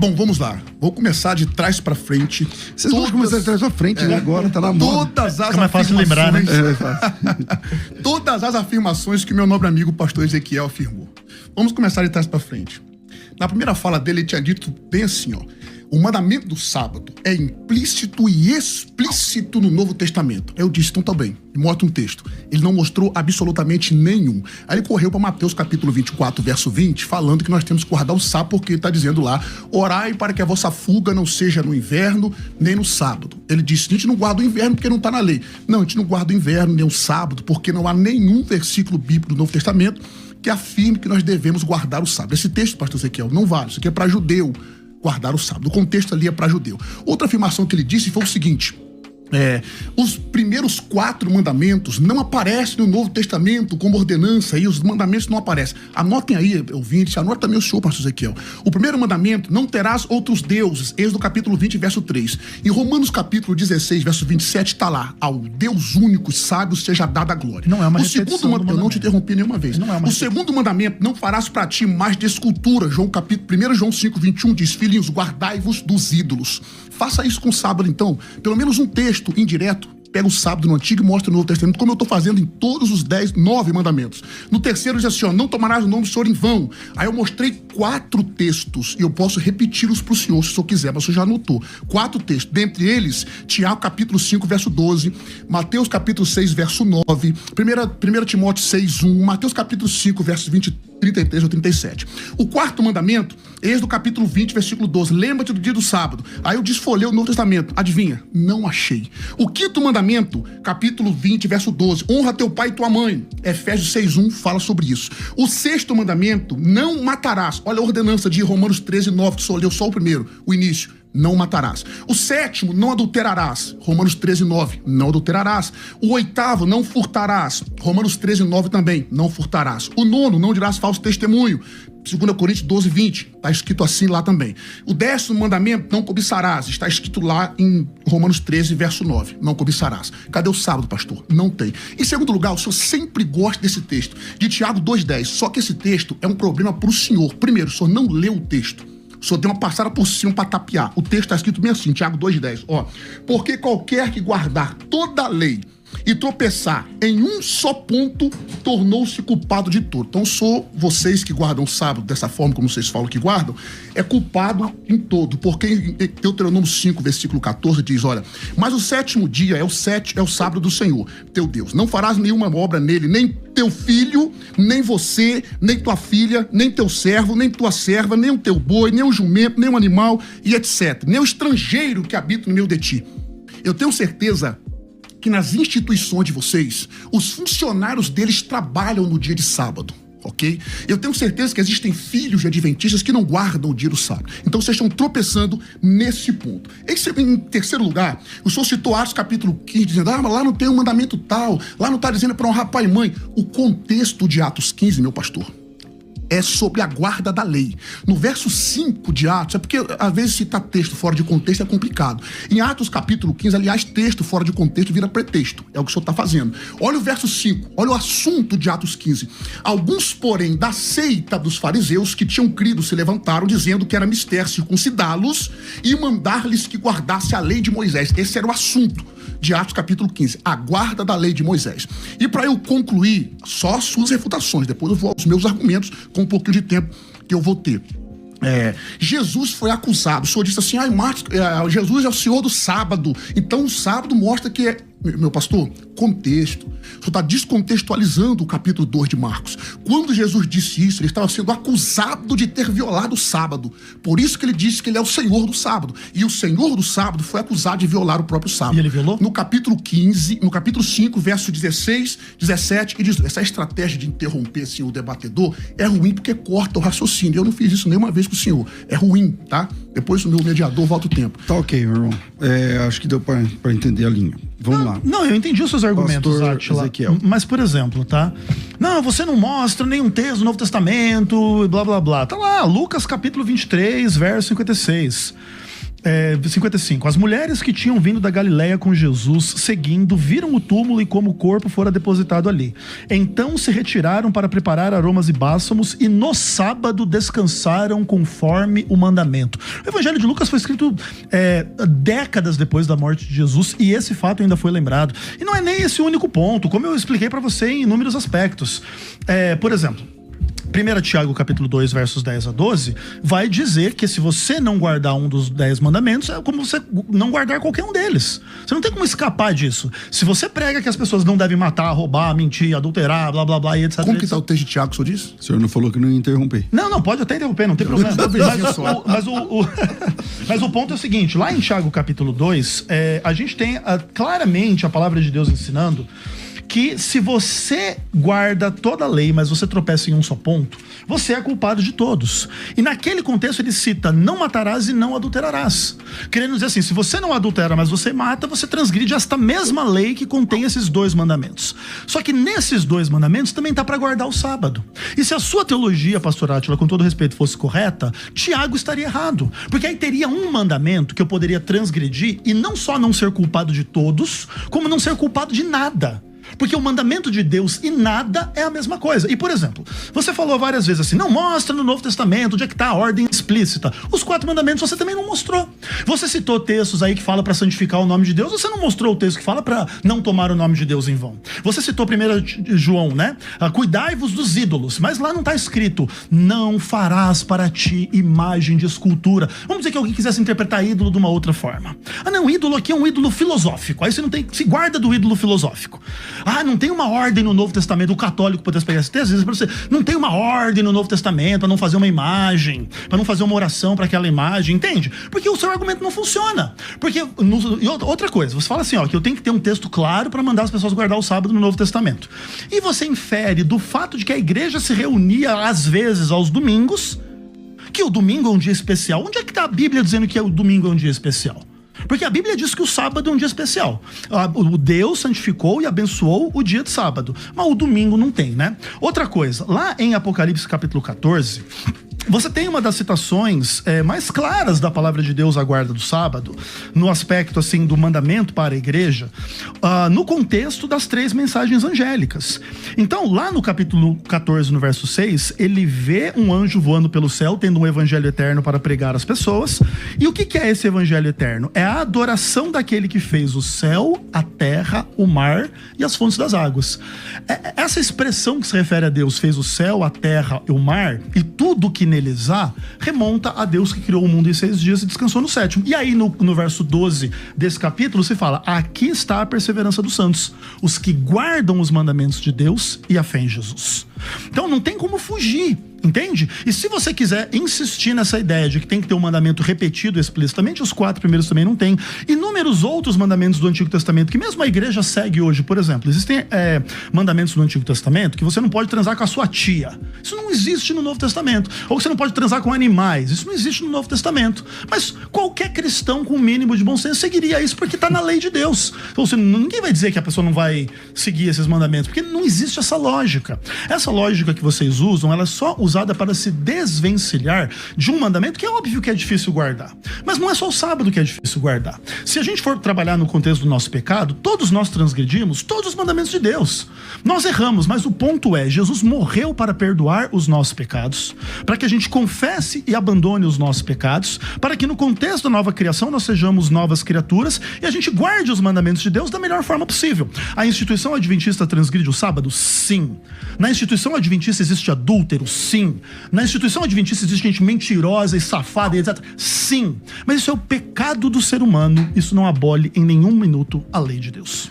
Bom, vamos lá. Vou começar de trás pra frente. Vocês vão começar de trás pra frente, né? Agora tá na moda. Todas as Fica mais fácil lembrar, né? Todas as afirmações que meu nobre amigo pastor Ezequiel afirmou. Vamos começar de trás pra frente. Na primeira fala dele, ele tinha dito bem assim, ó. O mandamento do sábado é implícito e explícito no Novo Testamento. Eu disse, então tá bem, me mostra um texto. Ele não mostrou absolutamente nenhum. Aí ele correu para Mateus capítulo 24, verso 20, falando que nós temos que guardar o sábado, porque ele está dizendo lá, orai para que a vossa fuga não seja no inverno, nem no sábado. Ele disse, a gente não guarda o inverno porque não está na lei. Não, a gente não guarda o inverno nem o sábado, porque não há nenhum versículo bíblico do Novo Testamento que afirme que nós devemos guardar o sábado. Esse texto, pastor Ezequiel, não vale. Isso aqui é para judeu guardar o sábado. O contexto ali é para judeu. Outra afirmação que ele disse foi o seguinte: os primeiros 4 mandamentos não aparecem no Novo Testamento como ordenança, e os mandamentos não aparecem. Anotem aí, ouvintes, anota também o senhor, pastor Ezequiel. O primeiro mandamento, não terás outros deuses, Êxodo capítulo 20, verso 3. Em Romanos capítulo 16, verso 27, está lá, ao Deus único e sábio seja dada a glória. Não é uma o segundo mandamento, eu não te interrompi nenhuma vez. O segundo mandamento, não farás para ti mais de escultura. 1 João 5, 21 diz, filhinhos, guardai-vos dos ídolos. Faça isso com o sábado, então. Pelo menos um texto indireto, pega o sábado no Antigo e mostra no Novo Testamento, como eu estou fazendo em todos os 9 mandamentos. No terceiro diz assim, ó, não tomarás o nome do Senhor em vão. Aí eu mostrei 4 textos, e eu posso repeti-los para o senhor, se o senhor quiser, mas o senhor já anotou. 4 textos, dentre eles, Tiago capítulo 5, verso 12, Mateus capítulo 6, verso 9, 1 Timóteo 6, 1, Mateus capítulo 5, versos 33 ou 37. O quarto mandamento, Êxodo capítulo 20, versículo 12, lembra-te do dia do sábado. Aí eu desfolhei o Novo Testamento, adivinha? Não achei. O quinto mandamento, capítulo 20, verso 12, honra teu pai e tua mãe. Efésios 6, 1 fala sobre isso. O sexto mandamento, não matarás. Olha a ordenança de Romanos 13, 9, que só leu só o primeiro, o início. Não matarás. O sétimo, não adulterarás. Romanos 13, 9, não adulterarás. O oitavo, não furtarás. Romanos 13, 9 também, não furtarás. O nono, não dirás falso testemunho. 2 Coríntios 12, 20, está escrito assim lá também. O 10º mandamento, não cobiçarás, está escrito lá em Romanos 13, verso 9, não cobiçarás. Cadê o sábado, pastor? Não tem. Em segundo lugar, o senhor sempre gosta desse texto, de Tiago 2,10, só que esse texto é um problema para o senhor. Primeiro, o senhor não leu o texto. O senhor deu uma passada por cima para tapear. O texto está escrito bem assim, Tiago 2,10. Ó, porque qualquer que guardar toda a lei e tropeçar em um só ponto, tornou-se culpado de tudo. Então, vocês que guardam o sábado dessa forma, como vocês falam que guardam, é culpado em todo. Porque em Deuteronômio 5, versículo 14, diz, olha, mas o sétimo dia é o sábado do Senhor, teu Deus. Não farás nenhuma obra nele, nem teu filho, nem você, nem tua filha, nem teu servo, nem tua serva, nem o teu boi, nem o jumento, nem o animal, e etc. Nem o estrangeiro que habita no meio de ti. Eu tenho certeza que nas instituições de vocês, os funcionários deles trabalham no dia de sábado, ok? Eu tenho certeza que existem filhos de adventistas que não guardam o dia do sábado. Então vocês estão tropeçando nesse ponto. Em terceiro lugar, o senhor citou Atos capítulo 15, dizendo, mas lá não tem um mandamento tal, lá não está dizendo para honrar pai e mãe. O contexto de Atos 15, meu pastor, é sobre a guarda da lei. No verso 5 de Atos, é porque às vezes citar texto fora de contexto é complicado. Em Atos capítulo 15, aliás, texto fora de contexto vira pretexto. É o que o senhor está fazendo. Olha o verso 5, olha o assunto de Atos 15. Alguns, porém, da seita dos fariseus que tinham crido se levantaram, dizendo que era mister circuncidá-los e mandar-lhes que guardasse a lei de Moisés. Esse era o assunto de Atos capítulo 15, a guarda da lei de Moisés. E para eu concluir, só as suas refutações, depois eu vou aos meus argumentos com um pouquinho de tempo que eu vou ter. Jesus foi acusado, o senhor disse assim, Jesus é o senhor do sábado, então o sábado mostra que é, meu pastor, contexto. O senhor está descontextualizando o capítulo 2 de Marcos. Quando Jesus disse isso, ele estava sendo acusado de ter violado o sábado. Por isso que ele disse que ele é o senhor do sábado. E o senhor do sábado foi acusado de violar o próprio sábado. E ele violou? No capítulo 15, no capítulo 5, verso 16, 17, e 18. Essa estratégia de interromper assim, o debatedor é ruim porque corta o raciocínio. Eu não fiz isso nenhuma vez com o senhor. É ruim, tá? Depois o meu mediador volta o tempo. Tá ok, meu irmão. Acho que deu para entender a linha. Vamos lá. Não, eu entendi os seus argumentos, Átila. Mas, por exemplo, tá? Não, você não mostra nenhum texto do Novo Testamento, blá, blá, blá. Tá lá, Lucas capítulo 23, verso 56. 55. As mulheres que tinham vindo da Galileia com Jesus, seguindo, viram o túmulo e como o corpo fora depositado ali. Então se retiraram para preparar aromas e bálsamos e no sábado descansaram conforme o mandamento. O Evangelho de Lucas foi escrito décadas depois da morte de Jesus e esse fato ainda foi lembrado. E não é nem esse o único ponto, como eu expliquei para você em inúmeros aspectos. Por exemplo, 1 Tiago capítulo 2, versos 10 a 12, vai dizer que se você não guardar um dos 10 mandamentos, é como você não guardar qualquer um deles. Você não tem como escapar disso. Se você prega que as pessoas não devem matar, roubar, mentir, adulterar, blá, blá, blá, e etc. Como que está o texto de Tiago, o senhor disse? O senhor não falou que não ia interromper. Não, pode até interromper, não tem problema. Mas o ponto é o seguinte, lá em Tiago capítulo 2, a gente tem claramente a palavra de Deus ensinando que se você guarda toda a lei, mas você tropeça em um só ponto, você é culpado de todos. E naquele contexto ele cita, não matarás e não adulterarás. Querendo dizer assim, se você não adultera, mas você mata, você transgride esta mesma lei que contém esses 2 mandamentos. Só que nesses 2 mandamentos também está para guardar o sábado. E se a sua teologia, pastor Átila, com todo respeito, fosse correta, Tiago estaria errado. Porque aí teria um mandamento que eu poderia transgredir e não só não ser culpado de todos, como não ser culpado de nada. Porque o mandamento de Deus e nada é a mesma coisa. E, por exemplo, você falou várias vezes assim, não mostra no Novo Testamento onde é que está a ordem explícita. Os 4 mandamentos você também não mostrou. Você citou textos aí que fala para santificar o nome de Deus, você não mostrou o texto que fala para não tomar o nome de Deus em vão. Você citou 1 João, né? Cuidai-vos dos ídolos. Mas lá não está escrito, não farás para ti imagem de escultura. Vamos dizer que alguém quisesse interpretar ídolo de uma outra forma. Ah não, ídolo aqui é um ídolo filosófico. Aí você não tem, se guarda do ídolo filosófico. Ah, não tem uma ordem no Novo Testamento. O católico pudesse pegar esse texto, às vezes pra você, não tem uma ordem no Novo Testamento para não fazer uma imagem, para não fazer uma oração para aquela imagem, entende? Porque o seu argumento não funciona. Porque, e outra coisa, você fala assim, ó, que eu tenho que ter um texto claro para mandar as pessoas guardar o sábado no Novo Testamento. E você infere do fato de que a igreja se reunia às vezes aos domingos, que o domingo é um dia especial. Onde é que está a Bíblia dizendo que o domingo é um dia especial? Porque a Bíblia diz que o sábado é um dia especial. O Deus santificou e abençoou o dia de sábado. Mas o domingo não tem, né? Outra coisa, lá em Apocalipse capítulo 14... você tem uma das citações mais claras da palavra de Deus à guarda do sábado, no aspecto assim do mandamento para a igreja, no contexto das 3 mensagens angélicas. Então, lá no capítulo 14, no verso 6, ele vê um anjo voando pelo céu, tendo um evangelho eterno para pregar às pessoas. E o que é esse evangelho eterno? É a adoração daquele que fez o céu, a terra, o mar e as fontes das águas. Essa expressão que se refere a Deus, fez o céu, a terra e o mar, e tudo que neles há, remonta a Deus que criou o mundo em 6 dias e descansou no 7º. E aí no verso 12 desse capítulo se fala, aqui está a perseverança dos santos, os que guardam os mandamentos de Deus e a fé em Jesus. Então não tem como fugir, entende? E se você quiser insistir nessa ideia de que tem que ter um mandamento repetido explicitamente, os 4 primeiros também não tem. Inúmeros outros mandamentos do Antigo Testamento, que mesmo a igreja segue hoje, por exemplo, existem mandamentos no Antigo Testamento que você não pode transar com a sua tia. Isso não existe no Novo Testamento. Ou que você não pode transar com animais. Isso não existe no Novo Testamento. Mas qualquer cristão com o mínimo de bom senso seguiria isso porque está na lei de Deus. Então ninguém vai dizer que a pessoa não vai seguir esses mandamentos, porque não existe essa lógica. Essa lógica que vocês usam, ela é só usada para se desvencilhar de um mandamento que é óbvio que é difícil guardar. Mas não é só o sábado que é difícil guardar. Se a gente for trabalhar no contexto do nosso pecado, todos nós transgredimos todos os mandamentos de Deus. Nós erramos, mas o ponto é, Jesus morreu para perdoar os nossos pecados, para que a gente confesse e abandone os nossos pecados, para que no contexto da nova criação nós sejamos novas criaturas e a gente guarde os mandamentos de Deus da melhor forma possível. A instituição adventista transgride o sábado? Sim. Na instituição adventista existe adúltero? Sim. Na instituição adventista existe gente mentirosa e safada e etc? Sim. Mas isso é o pecado do ser humano, isso não abole em nenhum minuto a lei de Deus.